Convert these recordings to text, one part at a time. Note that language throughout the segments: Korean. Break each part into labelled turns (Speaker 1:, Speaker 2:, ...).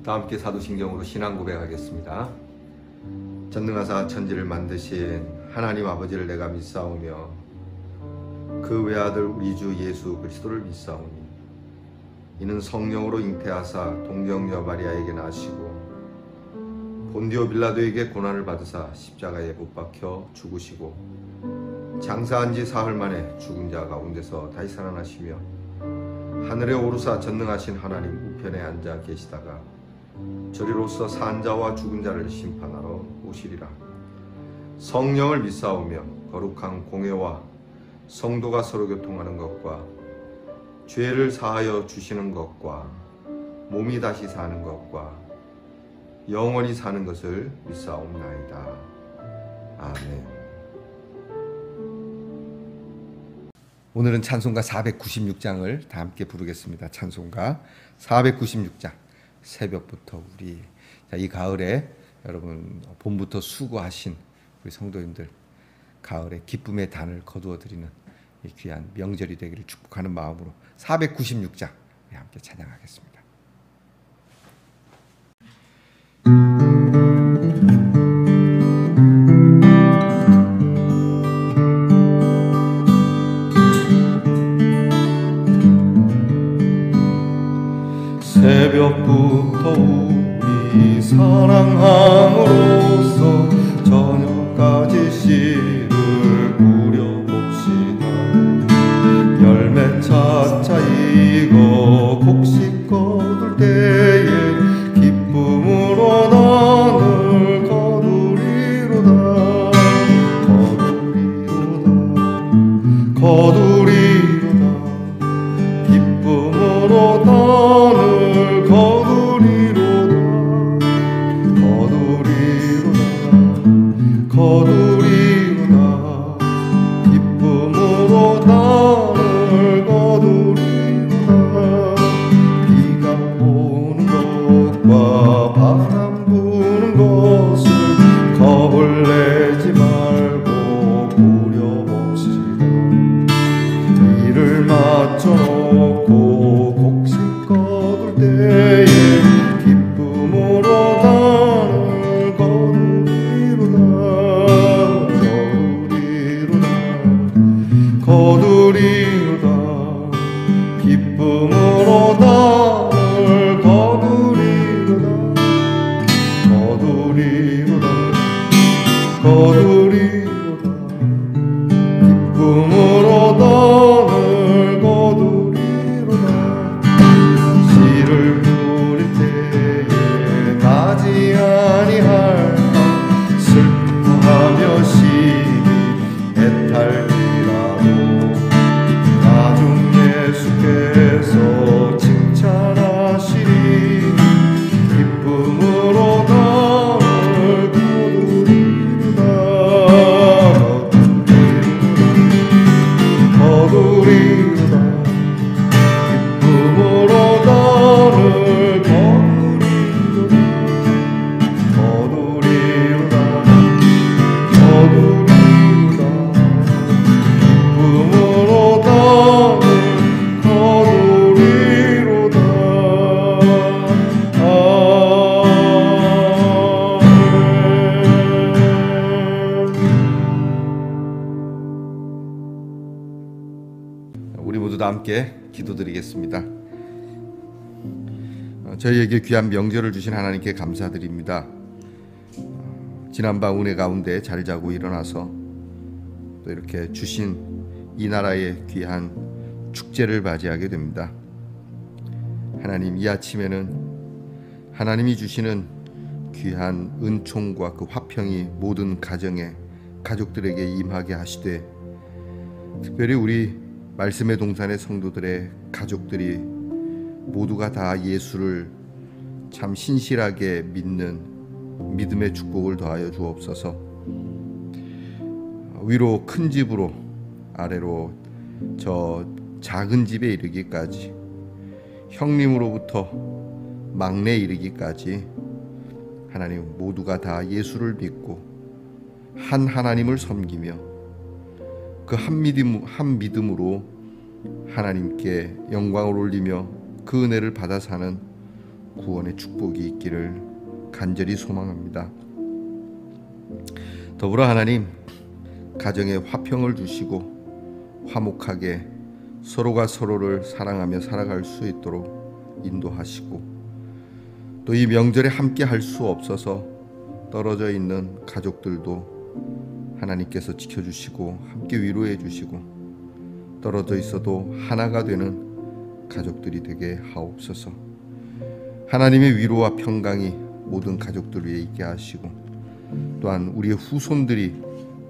Speaker 1: 다 함께 사도신경으로 신앙 고백하겠습니다. 전능하사 천지를 만드신 하나님 아버지를 내가 믿사오며 그 외아들 우리 주 예수 그리스도를 믿사오니 이는 성령으로 잉태하사 동정녀 마리아에게 나시고 본디오 빌라도에게 고난을 받으사 십자가에 못 박혀 죽으시고 장사한 지 사흘 만에 죽은 자 가운데서 다시 살아나시며 하늘에 오르사 전능하신 하나님 우편에 앉아 계시다가 저리로서 산 자와 죽은 자를 심판하러 오시리라. 성령을 믿사오며 거룩한 공회와 성도가 서로 교통하는 것과 죄를 사하여 주시는 것과 몸이 다시 사는 것과 영원히 사는 것을 믿사옵나이다. 아멘. 오늘은 찬송가 496장을 다 함께 부르겠습니다. 찬송가 496장. 새벽부터 우리 이 가을에 여러분 봄부터 수고하신 우리 성도님들 가을에 기쁨의 단을 거두어 드리는 이 귀한 명절이 되기를 축복하는 마음으로 496장 함께 찬양하겠습니다.
Speaker 2: 새벽부터 우리 사랑함으로써 저녁까지 씨를 뿌려봅시다. 열매 차차 익어 곡식 거둘 때에 기쁨으로 나를 거두리로다. 거두리로다. 기쁨으로 나를 거두리로다. 기쁨으로 나를 거두리로다. 비가 오는 것과 바람 부는 것을 겁을 내지 말고 부려봅시다. 이를 맞춰놓고 곡식 거둘 때에 기쁨으로 나를 거두리로다. 기쁨으로 나를 거두리로다. 기쁨으로 나를 거두리로다. 씨를 뿌릴 때에 나지 아니할까 슬퍼하며 심히 애탈지라도 나중 예수께서 칭찬하시리. 기쁨으로 나를 거두리로다. 기쁨으로 나를 거두리로다. 기쁨으로 나를 거두리로다.
Speaker 1: 우리 모두 다 함께 기도드리겠습니다. 저희에게 귀한 명절을 주신 하나님께 감사드립니다. 지난밤 은혜 가운데 잘 자고 일어나서 또 이렇게 주신 이 나라의 귀한 축제를 맞이하게 됩니다. 하나님, 이 아침에는 하나님이 주시는 귀한 은총과 그 화평이 모든 가정에 가족들에게 임하게 하시되, 특별히 우리 말씀의 동산의 성도들의 가족들이 모두가 다 예수를 참 신실하게 믿는 믿음의 축복을 더하여 주옵소서. 위로 큰 집으로 아래로 저 작은 집에 이르기까지, 형님으로부터 막내에 이르기까지 하나님 모두가 다 예수를 믿고 한 하나님을 섬기며 그 한 믿음으로 하나님께 영광을 올리며 그 은혜를 받아 사는 구원의 축복이 있기를 간절히 소망합니다. 더불어 하나님, 가정에 화평을 주시고 화목하게 서로가 서로를 사랑하며 살아갈 수 있도록 인도하시고, 또 이 명절에 함께 할 수 없어서 떨어져 있는 가족들도 하나님께서 지켜주시고 함께 위로해 주시고, 떨어져 있어도 하나가 되는 가족들이 되게 하옵소서. 하나님의 위로와 평강이 모든 가족들 위에 있게 하시고, 또한 우리의 후손들이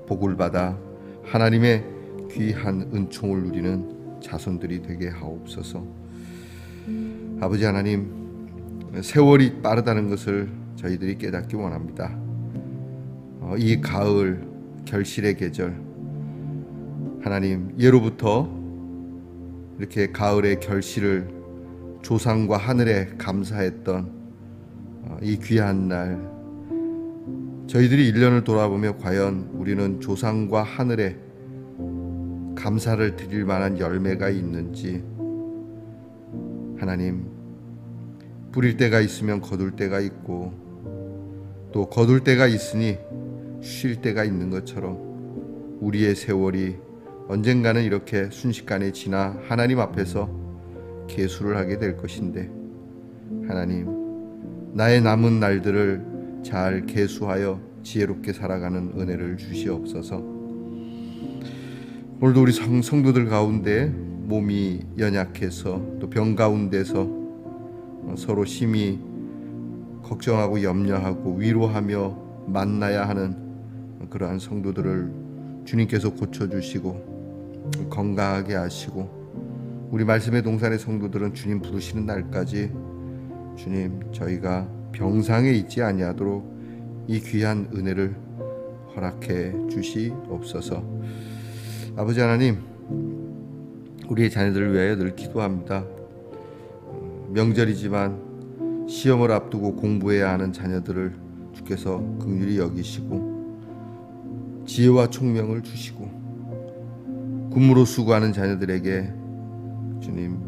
Speaker 1: 복을 받아 하나님의 귀한 은총을 누리는 자손들이 되게 하옵소서. 아버지 하나님, 세월이 빠르다는 것을 저희들이 깨닫기 원합니다. 이 가을 결실의 계절, 하나님 예로부터 이렇게 가을의 결실을 조상과 하늘에 감사했던 이 귀한 날, 저희들이 1년을 돌아보며 과연 우리는 조상과 하늘에 감사를 드릴 만한 열매가 있는지, 하나님 뿌릴 때가 있으면 거둘 때가 있고, 또 거둘 때가 있으니 쉴 때가 있는 것처럼 우리의 세월이 언젠가는 이렇게 순식간에 지나 하나님 앞에서 계수를 하게 될 것인데, 하나님 나의 남은 날들을 잘 계수하여 지혜롭게 살아가는 은혜를 주시옵소서. 오늘도 우리 성도들 가운데 몸이 연약해서 또 병 가운데서 서로 심히 걱정하고 염려하고 위로하며 만나야 하는 그러한 성도들을 주님께서 고쳐주시고 건강하게 하시고, 우리 말씀의 동산의 성도들은 주님 부르시는 날까지 주님 저희가 병상에 있지 아니하도록 이 귀한 은혜를 허락해 주시옵소서. 아버지 하나님, 우리의 자녀들을 위하여 늘 기도합니다. 명절이지만 시험을 앞두고 공부해야 하는 자녀들을 주께서 긍휼히 여기시고 지혜와 총명을 주시고, 군무로 수고하는 자녀들에게 주님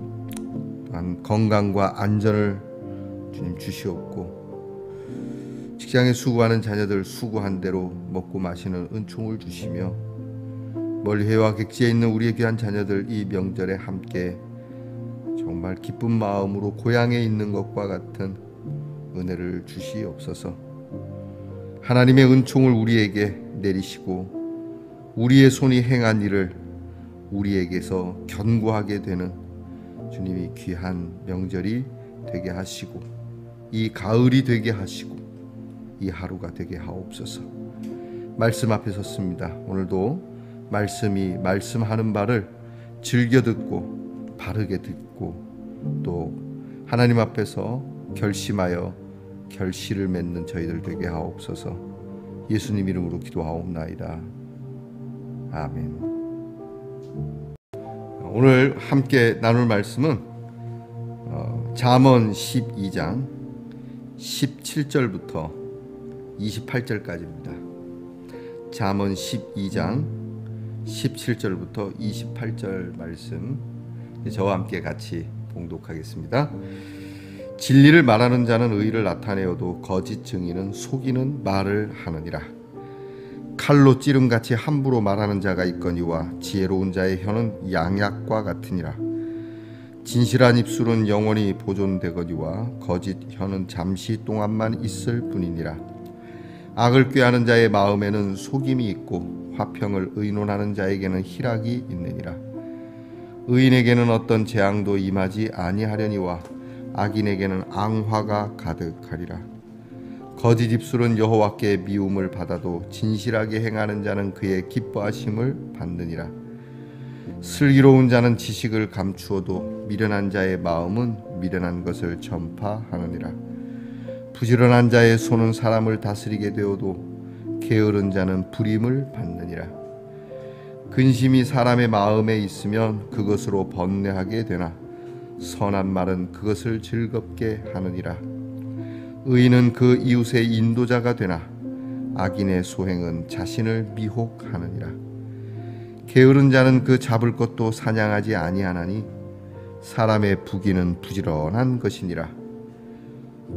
Speaker 1: 또한 건강과 안전을 주님 주시옵고, 직장에 수고하는 자녀들 수고한 대로 먹고 마시는 은총을 주시며, 멀리 해와 객지에 있는 우리의 귀한 자녀들 이 명절에 함께 정말 기쁜 마음으로 고향에 있는 것과 같은 은혜를 주시옵소서. 하나님의 은총을 우리에게 내리시고 우리의 손이 행한 일을 우리에게서 견고하게 되는 주님이 귀한 명절이 되게 하시고, 이 가을이 되게 하시고, 이 하루가 되게 하옵소서. 말씀 앞에 섰습니다. 오늘도 말씀이 말씀하는 바를 즐겨 듣고 바르게 듣고, 또 하나님 앞에서 결심하여 결실을 맺는 저희들 되게 하옵소서. 예수님 이름으로 기도하옵나이다. 아멘. 오늘 함께 나눌 말씀은 잠언 12장 17절부터 28절까지입니다. 잠언 12장 17절부터 28절 말씀 저와 함께 같이 봉독하겠습니다. 진리를 말하는 자는 의를 나타내어도 거짓 증인은 속이는 말을 하느니라. 칼로 찌름같이 함부로 말하는 자가 있거니와 지혜로운 자의 혀는 양약과 같으니라. 진실한 입술은 영원히 보존되거니와 거짓 혀는 잠시 동안만 있을 뿐이니라. 악을 꾀하는 자의 마음에는 속임이 있고 화평을 의논하는 자에게는 희락이 있느니라. 의인에게는 어떤 재앙도 임하지 아니하려니와 악인에게는 앙화가 가득하리라. 거짓 입술은 여호와께 미움을 받아도 진실하게 행하는 자는 그의 기뻐하심을 받느니라. 슬기로운 자는 지식을 감추어도 미련한 자의 마음은 미련한 것을 전파하느니라. 부지런한 자의 손은 사람을 다스리게 되어도 게으른 자는 불임을 받느니라. 근심이 사람의 마음에 있으면 그것으로 번뇌하게 되나 선한 말은 그것을 즐겁게 하느니라. 의인은 그 이웃의 인도자가 되나 악인의 소행은 자신을 미혹하느니라. 게으른 자는 그 잡을 것도 사냥하지 아니하나니 사람의 부귀는 부지런한 것이니라.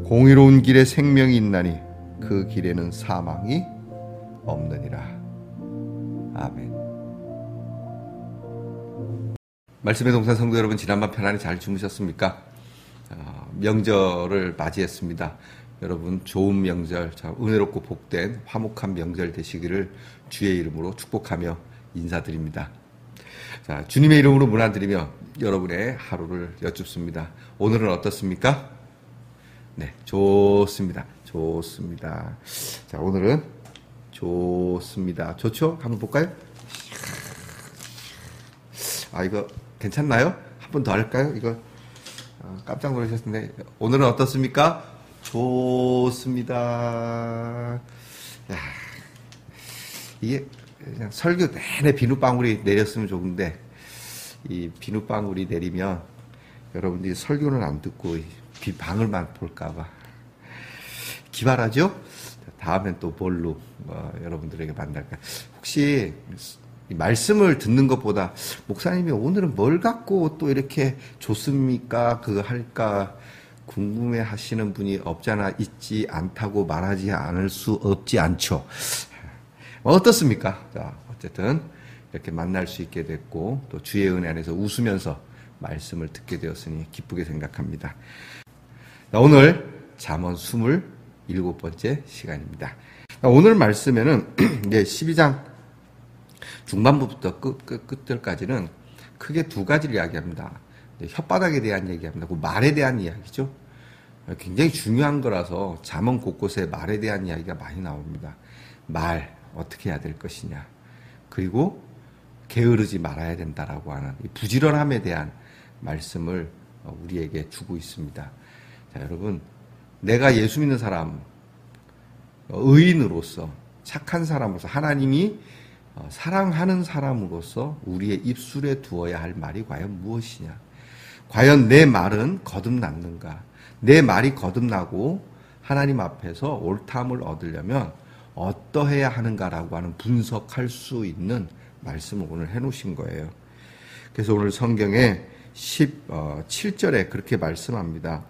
Speaker 1: 공의로운 길에 생명이 있나니 그 길에는 사망이 없느니라. 아멘. 말씀의 동산 성도 여러분, 지난밤 편안히 잘 주무셨습니까? 명절을 맞이했습니다. 여러분 좋은 명절, 은혜롭고 복된 화목한 명절 되시기를 주의 이름으로 축복하며 인사드립니다. 자, 주님의 이름으로 문안드리며 여러분의 하루를 여쭙습니다. 오늘은 어떻습니까? 네, 좋습니다. 좋습니다. 자, 오늘은 좋습니다. 좋죠? 한번 볼까요? 이거 괜찮나요? 한 번 더 할까요? 이거 깜짝 놀라셨는데 오늘은 어떻습니까? 좋습니다. 야, 이게 그냥 설교 내내 비눗방울이 내렸으면 좋은데 이 비눗방울이 내리면 여러분들이 설교는 안 듣고 방울만 볼까봐 기발하죠? 다음엔 또 뭘로 여러분들에게 만날까? 혹시 이 말씀을 듣는 것보다 목사님이 오늘은 뭘 갖고 또 이렇게 좋습니까? 그거 할까? 궁금해 하시는 분이 없잖아 있지 않다고 말하지 않을 수 없지 않죠. 어떻습니까? 자, 어쨌든 이렇게 만날 수 있게 됐고 또 주의 은혜 안에서 웃으면서 말씀을 듣게 되었으니 기쁘게 생각합니다. 자, 오늘 잠언 27번째 시간입니다. 자, 오늘 말씀에는 12장 중반부부터 끝들까지는 크게 두 가지를 이야기합니다. 혓바닥에 대한 얘기합니다. 그 말에 대한 이야기죠. 굉장히 중요한 거라서 잠언 곳곳에 말에 대한 이야기가 많이 나옵니다. 말 어떻게 해야 될 것이냐, 그리고 게으르지 말아야 된다라고 하는 이 부지런함에 대한 말씀을 우리에게 주고 있습니다. 자, 여러분, 내가 예수 믿는 사람, 의인으로서 착한 사람으로서 하나님이 사랑하는 사람으로서 우리의 입술에 두어야 할 말이 과연 무엇이냐? 과연 내 말은 거듭났는가? 내 말이 거듭나고 하나님 앞에서 옳다함을 얻으려면 어떠해야 하는가라고 하는 분석할 수 있는 말씀을 오늘 해놓으신 거예요. 그래서 오늘 성경에 17절에 그렇게 말씀합니다.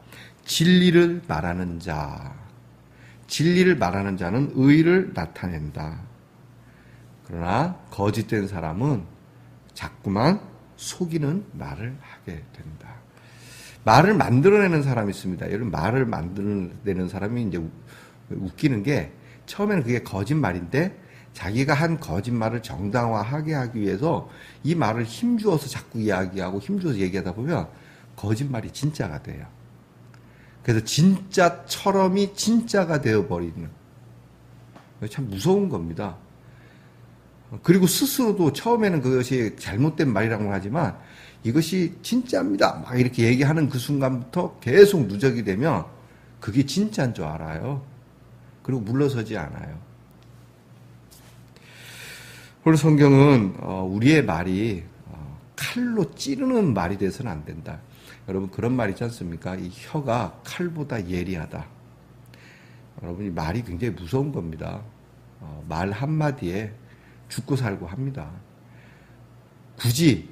Speaker 1: 진리를 말하는 자, 진리를 말하는 자는 의를 나타낸다. 그러나 거짓된 사람은 자꾸만 속이는 말을 하게 된다. 말을 만들어내는 사람이 있습니다. 여러분, 말을 만들어내는 사람이 이제 웃기는 게 처음에는 그게 거짓말인데 자기가 한 거짓말을 정당화하게 하기 위해서 이 말을 힘주어서 자꾸 이야기하고 힘주어서 얘기하다 보면 거짓말이 진짜가 돼요. 그래서 진짜처럼이 진짜가 되어버리는, 참 무서운 겁니다. 그리고 스스로도 처음에는 그것이 잘못된 말이라고 하지만 이것이 진짜입니다 막 이렇게 얘기하는 그 순간부터 계속 누적이 되면 그게 진짜인 줄 알아요. 그리고 물러서지 않아요. 오늘 성경은 우리의 말이 칼로 찌르는 말이 돼서는 안 된다. 여러분, 그런 말 있지 않습니까? 이 혀가 칼보다 예리하다. 여러분, 이 말이 굉장히 무서운 겁니다. 말 한마디에 죽고 살고 합니다. 굳이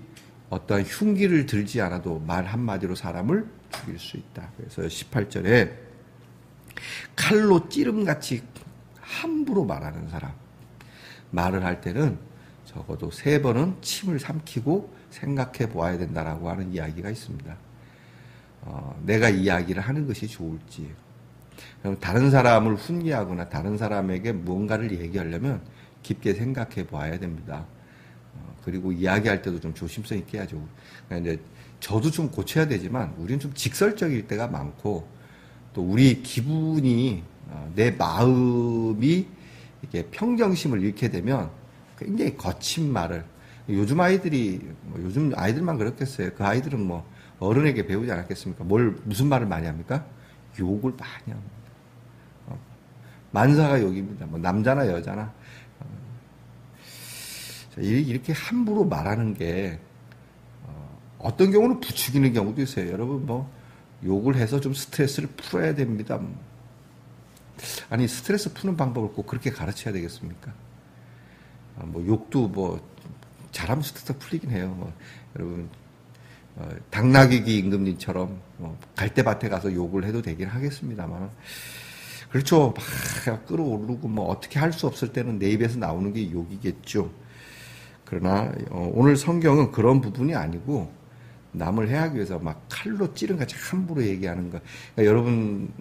Speaker 1: 어떠한 흉기를 들지 않아도 말 한마디로 사람을 죽일 수 있다. 그래서 18절에 칼로 찌름같이 함부로 말하는 사람, 말을 할 때는 적어도 3번은 침을 삼키고 생각해 보아야 된다라고 하는 이야기가 있습니다. 내가 이야기를 하는 것이 좋을지, 다른 사람을 훈계하거나 다른 사람에게 무언가를 얘기하려면 깊게 생각해 봐야 됩니다. 그리고 이야기할 때도 좀 조심성 있게 해야죠. 그러니까 이제 저도 좀 고쳐야 되지만 우리는 좀 직설적일 때가 많고 또 우리 기분이 내 마음이 이렇게 평정심을 잃게 되면 굉장히 거친 말을, 요즘 아이들만 그렇겠어요. 그 아이들은 뭐 어른에게 배우지 않았겠습니까? 무슨 말을 많이 합니까? 욕을 많이 합니다. 만사가 욕입니다. 뭐 남자나 여자나. 이렇게 함부로 말하는 게 어떤 경우는 부추기는 경우도 있어요. 여러분 뭐 욕을 해서 좀 스트레스를 풀어야 됩니다. 아니 스트레스 푸는 방법을 꼭 그렇게 가르쳐야 되겠습니까? 뭐 욕도 뭐 잘하면 스트레스 풀리긴 해요. 뭐 여러분 당나귀기 임금님처럼 갈대밭에 가서 욕을 해도 되긴 하겠습니다만 그렇죠. 막 끌어오르고 뭐 어떻게 할 수 없을 때는 내 입에서 나오는 게 욕이겠죠. 그러나 오늘 성경은 그런 부분이 아니고 남을 해하기 위해서 막 칼로 찌른 같이 함부로 얘기하는 거. 그러니까 여러분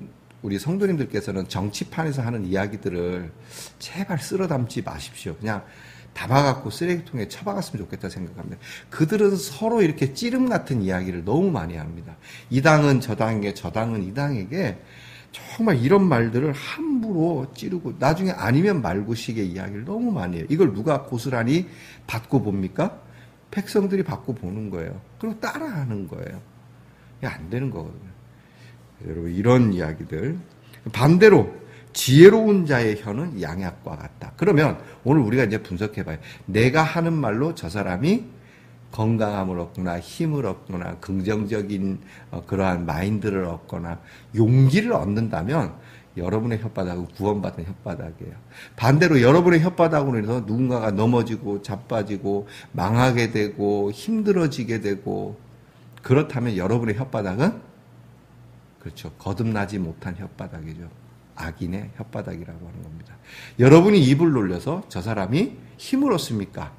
Speaker 1: 우리 성도님들께서는 정치판에서 하는 이야기들을 제발 쓸어 담지 마십시오. 그냥 담아갖고 쓰레기통에 처박았으면 좋겠다 생각합니다. 그들은 서로 이렇게 찌름 같은 이야기를 너무 많이 합니다. 이 당은 저 당에게, 저 당은 이 당에게 정말 이런 말들을 함부로 찌르고 나중에 아니면 말고식의 이야기를 너무 많이 해요. 이걸 누가 고스란히 받고 봅니까? 백성들이 받고 보는 거예요. 그리고 따라하는 거예요. 이게 안 되는 거거든요. 여러분 이런 이야기들. 반대로 지혜로운 자의 혀는 양약과 같다. 그러면 오늘 우리가 이제 분석해봐요. 내가 하는 말로 저 사람이 건강함을 얻거나 힘을 얻거나 긍정적인 그러한 마인드를 얻거나 용기를 얻는다면 여러분의 혓바닥은 구원받은 혓바닥이에요. 반대로 여러분의 혓바닥으로 인해서 누군가가 넘어지고 자빠지고 망하게 되고 힘들어지게 되고 그렇다면 여러분의 혓바닥은 그렇죠. 거듭나지 못한 혓바닥이죠. 악인의 혓바닥이라고 하는 겁니다. 여러분이 입을 놀려서 저 사람이 힘을 얻습니까?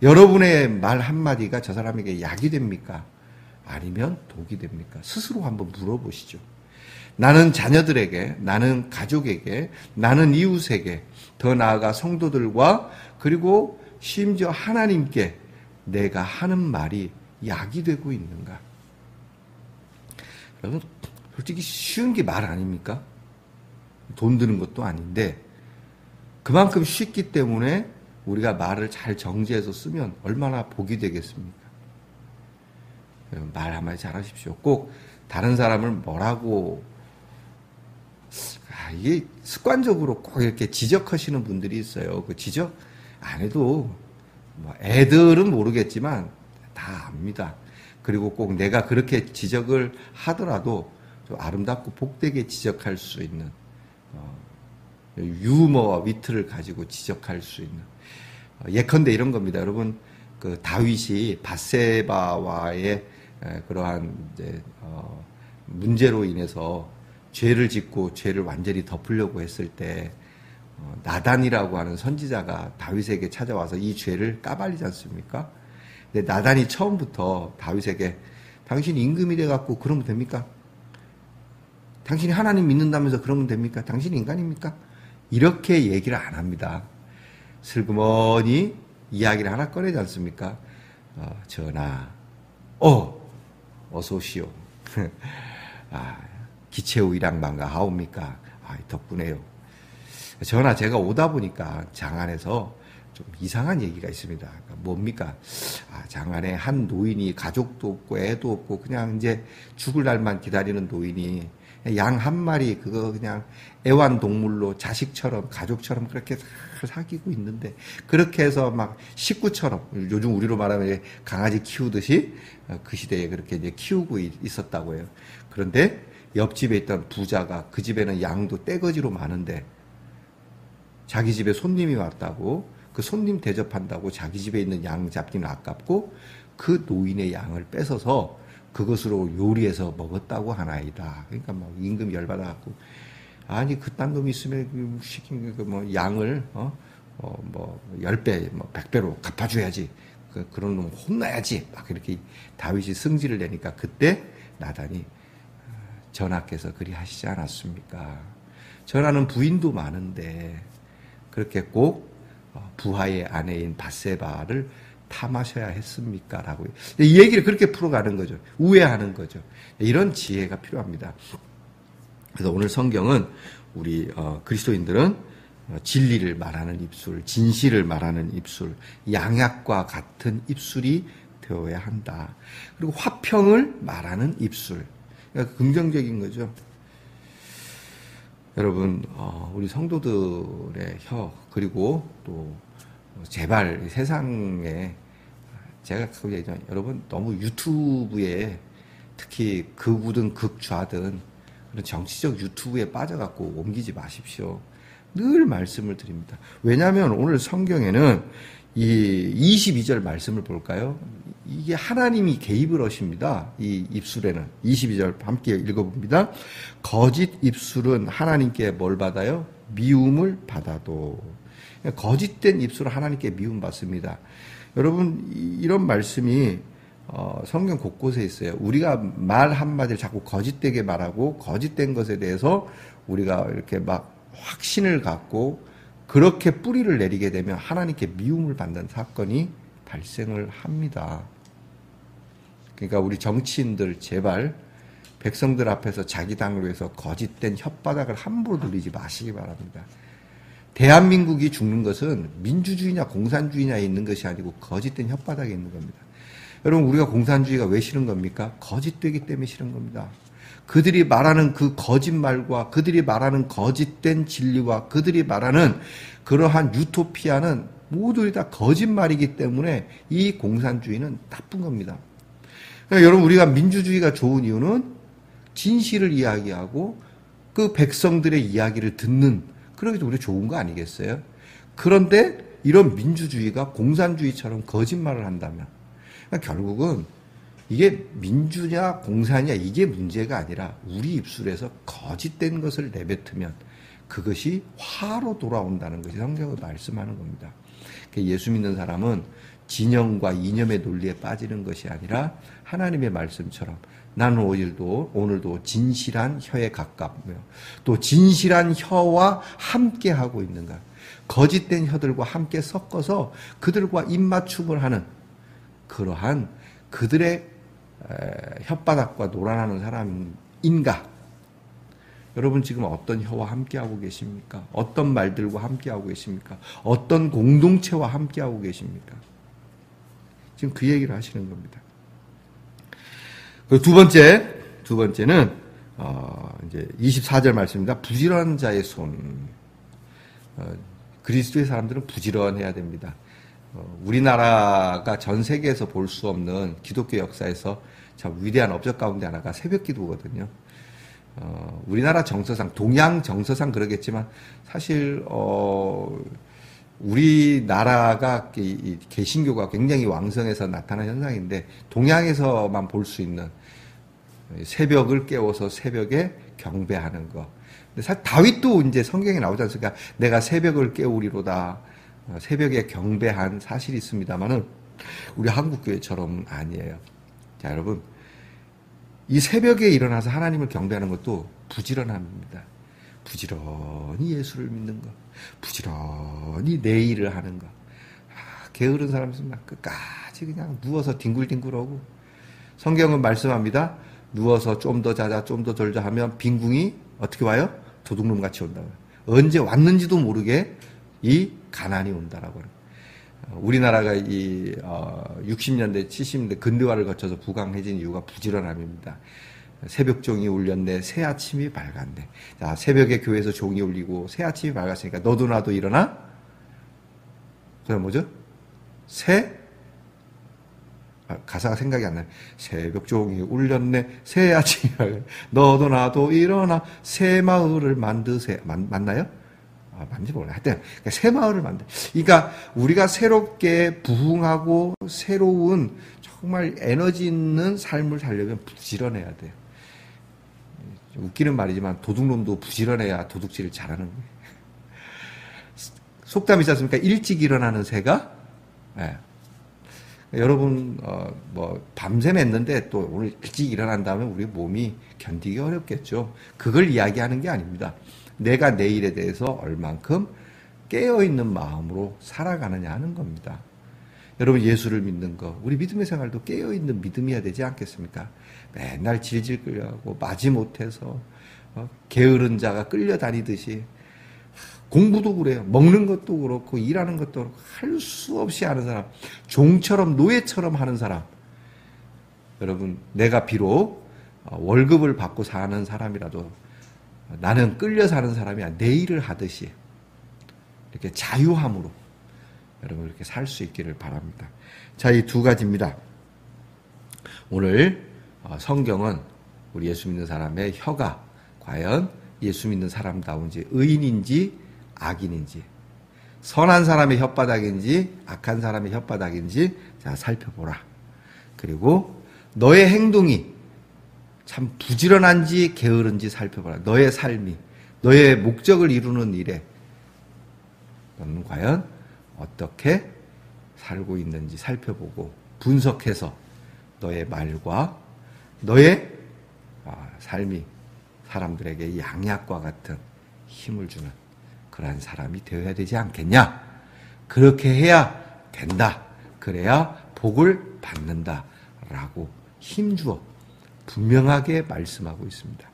Speaker 1: 여러분의 말 한마디가 저 사람에게 약이 됩니까? 아니면 독이 됩니까? 스스로 한번 물어보시죠. 나는 자녀들에게, 나는 가족에게, 나는 이웃에게, 더 나아가 성도들과 그리고 심지어 하나님께 내가 하는 말이 약이 되고 있는가? 여러분 솔직히 쉬운 게 말 아닙니까? 돈 드는 것도 아닌데 그만큼 쉽기 때문에 우리가 말을 잘 정제해서 쓰면 얼마나 복이 되겠습니까? 말 한마디 잘하십시오. 꼭 다른 사람을 뭐라고 이게 습관적으로 꼭 이렇게 지적하시는 분들이 있어요. 그 지적 안 해도 뭐 애들은 모르겠지만 다 압니다. 그리고 꼭 내가 그렇게 지적을 하더라도 좀 아름답고 복되게 지적할 수 있는 유머와 위트를 가지고 지적할 수 있는 예컨대 이런 겁니다. 여러분 그 다윗이 밧세바와의 그러한 이제 문제로 인해서 죄를 짓고 죄를 완전히 덮으려고 했을 때 나단이라고 하는 선지자가 다윗에게 찾아와서 이 죄를 까발리지 않습니까? 근데 나단이 처음부터 다윗에게 당신이 임금이 돼갖고 그러면 됩니까? 당신이 하나님 믿는다면서 그러면 됩니까? 당신이 인간입니까? 이렇게 얘기를 안 합니다. 슬그머니 이야기를 하나 꺼내지 않습니까? 전하, 어서 오시오. 기체우 일양반가 하옵니까? 덕분에요. 전하, 제가 오다 보니까 장안에서 좀 이상한 얘기가 있습니다. 뭡니까? 장안에 한 노인이 가족도 없고 애도 없고 그냥 이제 죽을 날만 기다리는 노인이 양 한 마리 그거 그냥 애완동물로 자식처럼 가족처럼 그렇게 사귀고 있는데 그렇게 해서 막 식구처럼 요즘 우리로 말하면 강아지 키우듯이 그 시대에 그렇게 이제 키우고 있었다고 해요. 그런데 옆집에 있던 부자가 그 집에는 양도 떼거지로 많은데 자기 집에 손님이 왔다고 그 손님 대접한다고 자기 집에 있는 양 잡기는 아깝고 그 노인의 양을 뺏어서 그것으로 요리해서 먹었다고 하나이다. 그러니까 막 임금 열받아갖고 아니 그딴 놈이 있으면 시킨 그 뭐 양을 뭐 10배 뭐 100배로 갚아줘야지. 그런 놈 혼나야지. 막 이렇게 다윗이 승질을 내니까 그때 나단이 전하께서 그리 하시지 않았습니까? 전하는 부인도 많은데 그렇게 꼭 부하의 아내인 밧세바를 탐하셔야 했습니까? 라고 이 얘기를 그렇게 풀어가는 거죠. 우회하는 거죠. 이런 지혜가 필요합니다. 그래서 오늘 성경은 우리 그리스도인들은 진리를 말하는 입술, 진실을 말하는 입술, 양약과 같은 입술이 되어야 한다. 그리고 화평을 말하는 입술. 그러니까 긍정적인 거죠. 여러분, 우리 성도들의 혀, 그리고 또 제발 세상에 제가 그 얘기죠. 여러분 너무 유튜브에 특히 극우든 극좌든 그런 정치적 유튜브에 빠져갖고 옮기지 마십시오. 늘 말씀을 드립니다. 왜냐하면 오늘 성경에는 이 22절 말씀을 볼까요? 이게 하나님이 개입을 하십니다. 이 입술에는 22절 함께 읽어봅니다. 거짓 입술은 하나님께 뭘 받아요? 미움을 받아도. 거짓된 입술은 하나님께 미움 받습니다. 여러분 이런 말씀이 성경 곳곳에 있어요. 우리가 말 한마디를 자꾸 거짓되게 말하고 거짓된 것에 대해서 우리가 이렇게 막 확신을 갖고 그렇게 뿌리를 내리게 되면 하나님께 미움을 받는 사건이 발생을 합니다. 그러니까 우리 정치인들 제발 백성들 앞에서 자기 당을 위해서 거짓된 혓바닥을 함부로 돌리지 마시기 바랍니다. 대한민국이 죽는 것은 민주주의냐 공산주의냐에 있는 것이 아니고 거짓된 혓바닥에 있는 겁니다. 여러분 우리가 공산주의가 왜 싫은 겁니까? 거짓되기 때문에 싫은 겁니다. 그들이 말하는 그 거짓말과 그들이 말하는 거짓된 진리와 그들이 말하는 그러한 유토피아는 모두 다 거짓말이기 때문에 이 공산주의는 나쁜 겁니다. 그러니까 여러분 우리가 민주주의가 좋은 이유는 진실을 이야기하고 그 백성들의 이야기를 듣는 그러기도 우리 좋은 거 아니겠어요? 그런데 이런 민주주의가 공산주의처럼 거짓말을 한다면 그러니까 결국은 이게 민주냐 공산이냐 이게 문제가 아니라 우리 입술에서 거짓된 것을 내뱉으면 그것이 화로 돌아온다는 것이 성경을 말씀하는 겁니다. 예수 믿는 사람은 진영과 이념의 논리에 빠지는 것이 아니라 하나님의 말씀처럼 나는 오늘도 진실한 혀에 가깝며 또 진실한 혀와 함께 하고 있는가. 거짓된 혀들과 함께 섞어서 그들과 입맞춤을 하는 그러한 그들의 혓바닥과 놀아나는 사람인가? 여러분 지금 어떤 혀와 함께하고 계십니까? 어떤 말들과 함께하고 계십니까? 어떤 공동체와 함께하고 계십니까? 지금 그 얘기를 하시는 겁니다. 두 번째는 이제 24절 말씀입니다. 부지런한 자의 손. 그리스도의 사람들은 부지런해야 됩니다. 우리나라가 전 세계에서 볼 수 없는 기독교 역사에서 참 위대한 업적 가운데 하나가 새벽 기도거든요. 우리나라 정서상, 동양 정서상 그러겠지만 사실 우리나라가 이 개신교가 굉장히 왕성해서 나타난 현상인데 동양에서만 볼 수 있는 새벽을 깨워서 새벽에 경배하는 거. 근데 사실 다윗도 이제 성경에 나오지 않습니까? 내가 새벽을 깨우리로다. 새벽에 경배한 사실이 있습니다만은 우리 한국교회처럼 아니에요. 자, 여러분. 이 새벽에 일어나서 하나님을 경배하는 것도 부지런함입니다. 부지런히 예수를 믿는 것. 부지런히 내 일을 하는 것. 게으른 사람 있으면 끝까지 그냥 누워서 뒹굴뒹굴하고 성경은 말씀합니다. 누워서 좀 더 자자 좀 더 졸자 하면 빈궁이 어떻게 와요? 도둑놈같이 온다고요. 언제 왔는지도 모르게 이 가난이 온다라고 해요. 우리나라가 이 60년대 70년대 근대화를 거쳐서 부강해진 이유가 부지런함입니다. 새벽 종이 울렸네. 새 아침이 밝았네. 자, 새벽에 교회에서 종이 울리고 새 아침이 밝았으니까 너도 나도 일어나. 그다음 뭐죠? 가사가 생각이 안 나요. 새벽 종이 울렸네. 새 아침이 밝았네. 너도 나도 일어나. 새 마을을 만드세. 맞나요? 맞는지 몰라요. 하여튼 새 마을을 만들. 그러니까 우리가 새롭게 부흥하고 새로운 정말 에너지 있는 삶을 살려면 부지런해야 돼요. 웃기는 말이지만 도둑놈도 부지런해야 도둑질을 잘하는 거예요. 속담이 있지 않습니까? 일찍 일어나는 새가. 네. 여러분 밤새 맸는데 또 오늘 일찍 일어난 다음에 우리 몸이 견디기 어렵겠죠. 그걸 이야기하는 게 아닙니다. 내가 내일에 대해서 얼만큼 깨어있는 마음으로 살아가느냐 하는 겁니다. 여러분 예수를 믿는 거 우리 믿음의 생활도 깨어있는 믿음이어야 되지 않겠습니까? 맨날 질질 끌려가고 마지못해서 게으른 자가 끌려다니듯이 공부도 그래요. 먹는 것도 그렇고 일하는 것도 그렇고 할 수 없이 하는 사람, 종처럼 노예처럼 하는 사람. 여러분, 내가 비록 월급을 받고 사는 사람이라도 나는 끌려 사는 사람이 아니라 내 일을 하듯이 이렇게 자유함으로 여러분 이렇게 살 수 있기를 바랍니다. 자, 이 두 가지입니다. 오늘 성경은 우리 예수 믿는 사람의 혀가 과연 예수 믿는 사람다운지, 의인인지 악인인지, 선한 사람의 혓바닥인지 악한 사람의 혓바닥인지 자 살펴보라. 그리고 너의 행동이 참 부지런한지 게으른지 살펴보라. 너의 삶이, 너의 목적을 이루는 일에 너는 과연 어떻게 살고 있는지 살펴보고 분석해서 너의 말과 너의 삶이 사람들에게 양약과 같은 힘을 주는 그러한 사람이 되어야 되지 않겠냐? 그렇게 해야 된다. 그래야 복을 받는다. 라고 힘주어 분명하게 말씀하고 있습니다.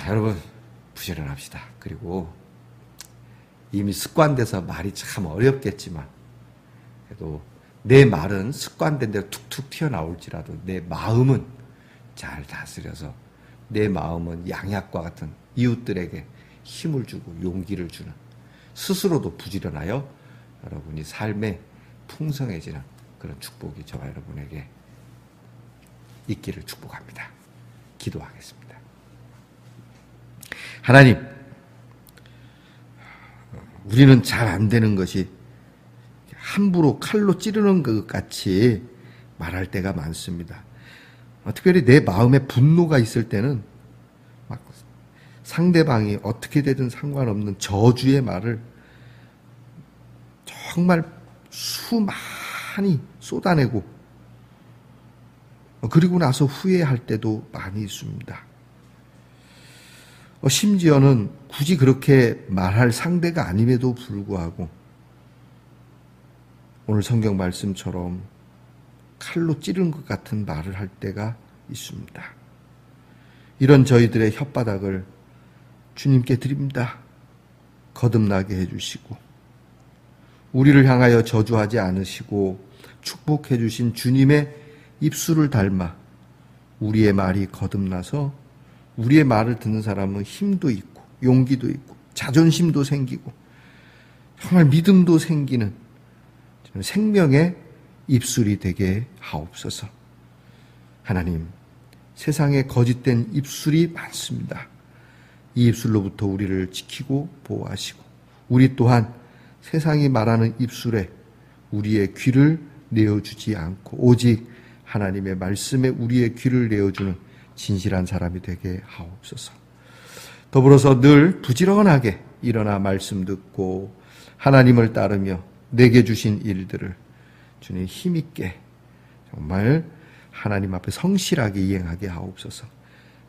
Speaker 1: 여러분, 부지런합시다. 그리고 이미 습관돼서 말이 참 어렵겠지만 그래도 내 말은 습관된 대로 툭툭 튀어나올지라도 내 마음은 잘 다스려서 내 마음은 양약과 같은 이웃들에게 힘을 주고 용기를 주는, 스스로도 부지런하여 여러분이 삶에 풍성해지는 그런 축복이 저와 여러분에게 있기를 축복합니다. 기도하겠습니다. 하나님, 우리는 잘 안 되는 것이 함부로 칼로 찌르는 것 같이 말할 때가 많습니다. 특별히 내 마음에 분노가 있을 때는 막 상대방이 어떻게 되든 상관없는 저주의 말을 정말 수많이 쏟아내고 그리고 나서 후회할 때도 많이 있습니다. 심지어는 굳이 그렇게 말할 상대가 아님에도 불구하고 오늘 성경 말씀처럼 칼로 찌른 것 같은 말을 할 때가 있습니다. 이런 저희들의 혓바닥을 주님께 드립니다. 거듭나게 해주시고 우리를 향하여 저주하지 않으시고 축복해 주신 주님의 입술을 닮아 우리의 말이 거듭나서 우리의 말을 듣는 사람은 힘도 있고 용기도 있고 자존심도 생기고 정말 믿음도 생기는 생명의 입술이 되게 하옵소서. 하나님, 세상에 거짓된 입술이 많습니다. 이 입술로부터 우리를 지키고 보호하시고 우리 또한 세상이 말하는 입술에 우리의 귀를 내어주지 않고 오직 하나님의 말씀에 우리의 귀를 내어주는 진실한 사람이 되게 하옵소서. 더불어서 늘 부지런하게 일어나 말씀 듣고 하나님을 따르며 내게 주신 일들을 주님 힘있게 정말 하나님 앞에 성실하게 이행하게 하옵소서.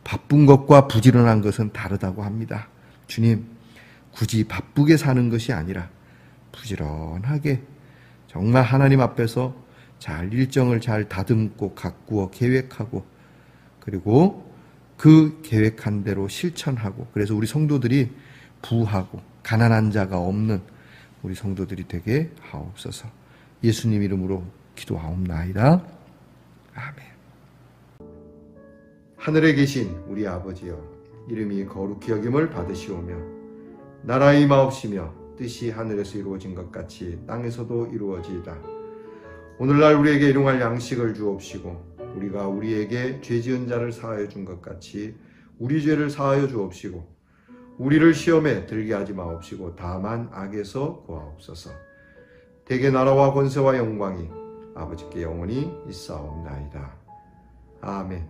Speaker 1: 바쁜 것과 부지런한 것은 다르다고 합니다. 주님, 굳이 바쁘게 사는 것이 아니라 부지런하게 정말 하나님 앞에서 잘 일정을 잘 다듬고 가꾸어 계획하고 그리고 그 계획한 대로 실천하고 그래서 우리 성도들이 부하고 가난한 자가 없는 우리 성도들이 되게 하옵소서. 예수님 이름으로 기도하옵나이다. 아멘. 하늘에 계신 우리 아버지여, 이름이 거룩히 여김을 받으시오며 나라의 임하옵시며 뜻이 하늘에서 이루어진 것 같이 땅에서도 이루어지이다. 오늘날 우리에게 일용할 양식을 주옵시고 우리가 우리에게 죄 지은 자를 사하여 준 것 같이 우리 죄를 사하여 주옵시고 우리를 시험에 들게 하지 마옵시고 다만 악에서 구하옵소서. 대개 나라와 권세와 영광이 아버지께 영원히 있사옵나이다. 아멘.